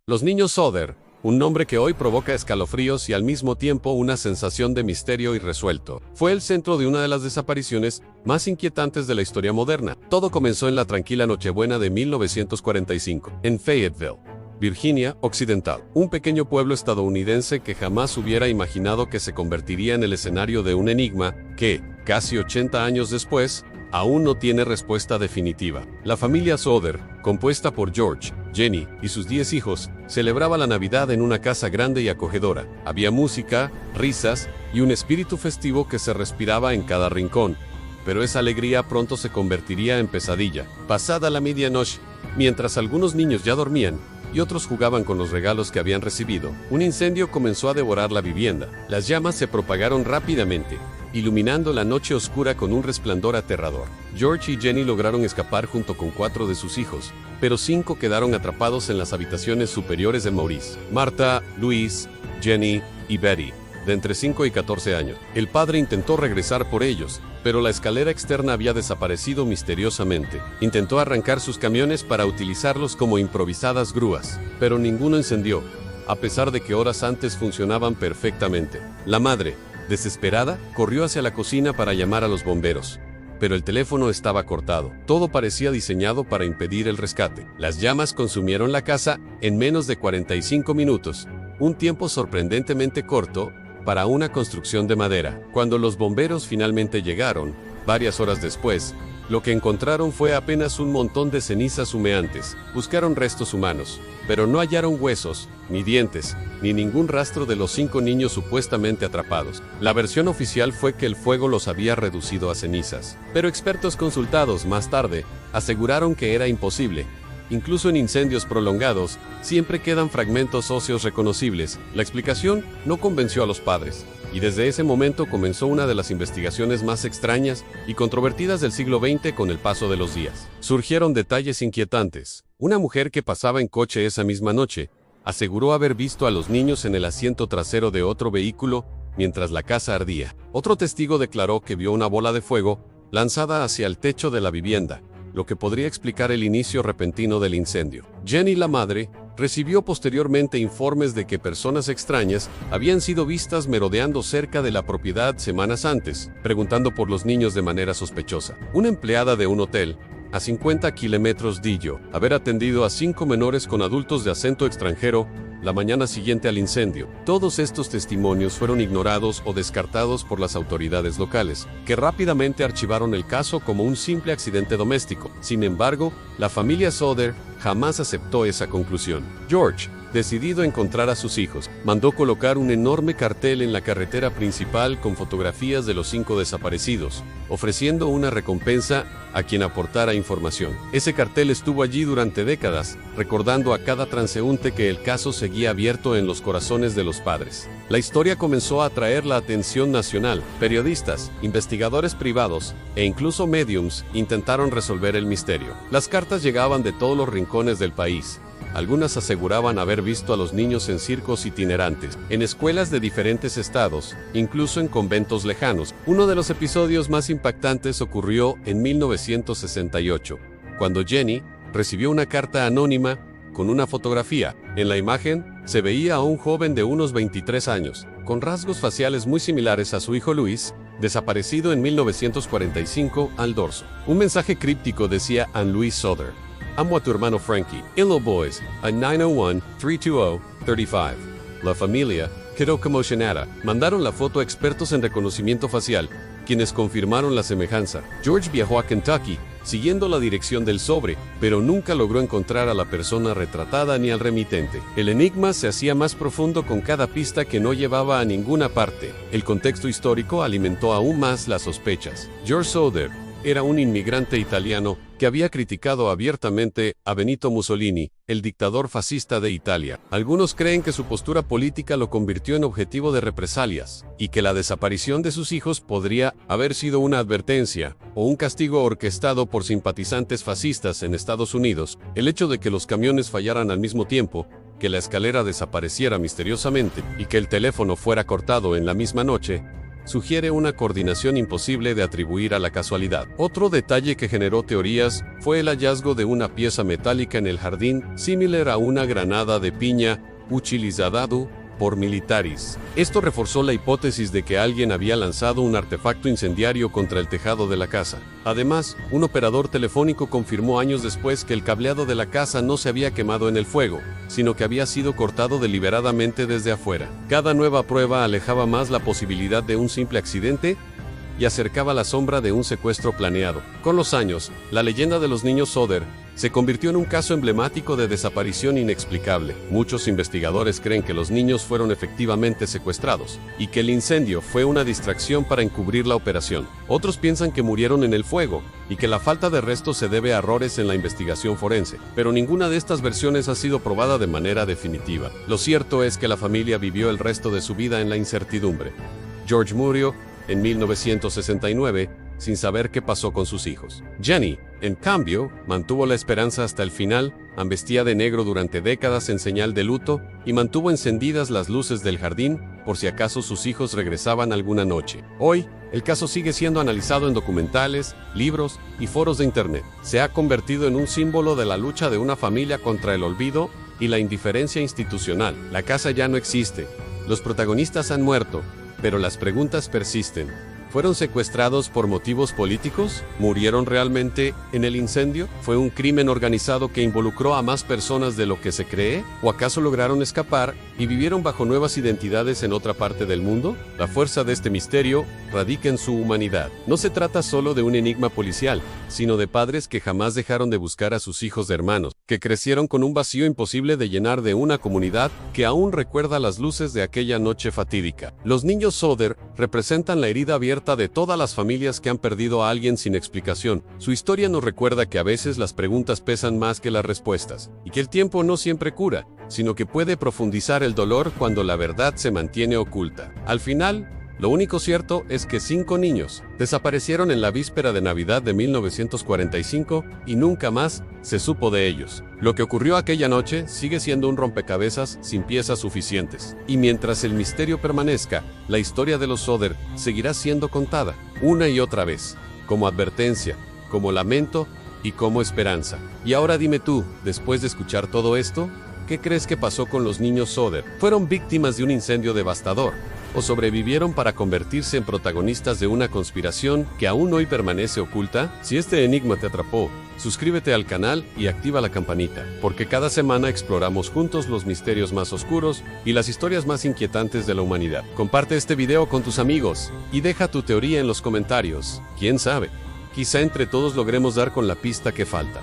Los niños Soder, un nombre que hoy provoca escalofríos y al mismo tiempo una sensación de misterio irresuelto, fue el centro de una de las desapariciones más inquietantes de la historia moderna. Todo comenzó en la tranquila Nochebuena de 1945, en Fayetteville, Virginia Occidental, un pequeño pueblo estadounidense que jamás hubiera imaginado que se convertiría en el escenario de un enigma que, casi 80 años después, aún no tiene respuesta definitiva. La familia Soder, compuesta por George, Jenny y sus 10 hijos, celebraba la Navidad en una casa grande y acogedora. Había música, risas y un espíritu festivo que se respiraba en cada rincón. Pero esa alegría pronto se convertiría en pesadilla. Pasada la medianoche, mientras algunos niños ya dormían y otros jugaban con los regalos que habían recibido, un incendio comenzó a devorar la vivienda. Las llamas se propagaron rápidamente, iluminando la noche oscura con un resplandor aterrador. George y Jenny lograron escapar junto con 4 de sus hijos, pero 5 quedaron atrapados en las habitaciones superiores de Maurice, Martha, Louise, Jenny y Betty, de entre 5 y 14 años. El padre intentó regresar por ellos, pero la escalera externa había desaparecido misteriosamente. Intentó arrancar sus camiones para utilizarlos como improvisadas grúas, pero ninguno encendió, a pesar de que horas antes funcionaban perfectamente. La madre, desesperada, corrió hacia la cocina para llamar a los bomberos, pero el teléfono estaba cortado. Todo parecía diseñado para impedir el rescate. Las llamas consumieron la casa en menos de 45 minutos, un tiempo sorprendentemente corto para una construcción de madera. Cuando los bomberos finalmente llegaron, varias horas después, lo que encontraron fue apenas un montón de cenizas humeantes. Buscaron restos humanos, pero no hallaron huesos, ni dientes, ni ningún rastro de los 5 niños supuestamente atrapados. La versión oficial fue que el fuego los había reducido a cenizas, pero expertos consultados más tarde aseguraron que era imposible. Incluso en incendios prolongados, siempre quedan fragmentos óseos reconocibles. La explicación no convenció a los padres, y desde ese momento comenzó una de las investigaciones más extrañas y controvertidas del siglo XX con el paso de los días. Surgieron detalles inquietantes. Una mujer que pasaba en coche esa misma noche aseguró haber visto a los niños en el asiento trasero de otro vehículo mientras la casa ardía. Otro testigo declaró que vio una bola de fuego lanzada hacia el techo de la vivienda, lo que podría explicar el inicio repentino del incendio. Jenny, la madre, recibió posteriormente informes de que personas extrañas habían sido vistas merodeando cerca de la propiedad semanas antes, preguntando por los niños de manera sospechosa. Una empleada de un hotel, a 50 kilómetros de haber atendido a 5 menores con adultos de acento extranjero la mañana siguiente al incendio. Todos estos testimonios fueron ignorados o descartados por las autoridades locales, que rápidamente archivaron el caso como un simple accidente doméstico. Sin embargo, la familia Soder jamás aceptó esa conclusión. George, decidido a encontrar a sus hijos, mandó colocar un enorme cartel en la carretera principal con fotografías de los 5 desaparecidos, ofreciendo una recompensa a quien aportara información. Ese cartel estuvo allí durante décadas, recordando a cada transeúnte que el caso seguía abierto en los corazones de los padres. La historia comenzó a atraer la atención nacional. Periodistas, investigadores privados e incluso mediums intentaron resolver el misterio. Las cartas llegaban de todos los rincones del país. Algunas aseguraban haber visto a los niños en circos itinerantes, en escuelas de diferentes estados, incluso en conventos lejanos. Uno de los episodios más impactantes ocurrió en 1968, cuando Jenny recibió una carta anónima con una fotografía. En la imagen se veía a un joven de unos 23 años, con rasgos faciales muy similares a su hijo Luis, desaparecido en 1945 al dorso. Un mensaje críptico decía Anne-Louise Soder: "Amo a tu hermano Frankie. Hello boys, a 901-320-35. La familia quedó conmocionada. Mandaron la foto a expertos en reconocimiento facial, quienes confirmaron la semejanza. George viajó a Kentucky, siguiendo la dirección del sobre, pero nunca logró encontrar a la persona retratada ni al remitente. El enigma se hacía más profundo con cada pista que no llevaba a ninguna parte. El contexto histórico alimentó aún más las sospechas. George Soder era un inmigrante italiano que había criticado abiertamente a Benito Mussolini, el dictador fascista de Italia. Algunos creen que su postura política lo convirtió en objetivo de represalias, y que la desaparición de sus hijos podría haber sido una advertencia o un castigo orquestado por simpatizantes fascistas en Estados Unidos. El hecho de que los camiones fallaran al mismo tiempo, que la escalera desapareciera misteriosamente y que el teléfono fuera cortado en la misma noche, sugiere una coordinación imposible de atribuir a la casualidad. Otro detalle que generó teorías fue el hallazgo de una pieza metálica en el jardín, similar a una granada de piña, utilizada por militares. Esto reforzó la hipótesis de que alguien había lanzado un artefacto incendiario contra el tejado de la casa. Además, un operador telefónico confirmó años después que el cableado de la casa no se había quemado en el fuego, sino que había sido cortado deliberadamente desde afuera. Cada nueva prueba alejaba más la posibilidad de un simple accidente y acercaba la sombra de un secuestro planeado. Con los años, la leyenda de los niños Sodder se convirtió en un caso emblemático de desaparición inexplicable. Muchos investigadores creen que los niños fueron efectivamente secuestrados y que el incendio fue una distracción para encubrir la operación. Otros piensan que murieron en el fuego y que la falta de restos se debe a errores en la investigación forense, pero ninguna de estas versiones ha sido probada de manera definitiva. Lo cierto es que la familia vivió el resto de su vida en la incertidumbre. George murió en 1969 sin saber qué pasó con sus hijos. Jenny, en cambio, mantuvo la esperanza hasta el final, vestía de negro durante décadas en señal de luto y mantuvo encendidas las luces del jardín por si acaso sus hijos regresaban alguna noche. Hoy, el caso sigue siendo analizado en documentales, libros y foros de internet. Se ha convertido en un símbolo de la lucha de una familia contra el olvido y la indiferencia institucional. La casa ya no existe, los protagonistas han muerto, pero las preguntas persisten. ¿Fueron secuestrados por motivos políticos? ¿Murieron realmente en el incendio? ¿Fue un crimen organizado que involucró a más personas de lo que se cree? ¿O acaso lograron escapar y vivieron bajo nuevas identidades en otra parte del mundo? La fuerza de este misterio radica en su humanidad. No se trata solo de un enigma policial, sino de padres que jamás dejaron de buscar a sus hijos de hermanos, que crecieron con un vacío imposible de llenar de una comunidad que aún recuerda las luces de aquella noche fatídica. Los niños Sodder representan la herida abierta de todas las familias que han perdido a alguien sin explicación. Su historia nos recuerda que a veces las preguntas pesan más que las respuestas, y que el tiempo no siempre cura, sino que puede profundizar el dolor cuando la verdad se mantiene oculta. Al final, lo único cierto es que 5 niños desaparecieron en la víspera de Navidad de 1945 y nunca más se supo de ellos. Lo que ocurrió aquella noche sigue siendo un rompecabezas sin piezas suficientes. Y mientras el misterio permanezca, la historia de los Sodder seguirá siendo contada una y otra vez, como advertencia, como lamento y como esperanza. Y ahora dime tú, después de escuchar todo esto, ¿qué crees que pasó con los niños Sodder? ¿Fueron víctimas de un incendio devastador? ¿O sobrevivieron para convertirse en protagonistas de una conspiración que aún hoy permanece oculta? Si este enigma te atrapó, suscríbete al canal y activa la campanita, porque cada semana exploramos juntos los misterios más oscuros y las historias más inquietantes de la humanidad. Comparte este video con tus amigos y deja tu teoría en los comentarios. ¿Quién sabe? Quizá entre todos logremos dar con la pista que falta.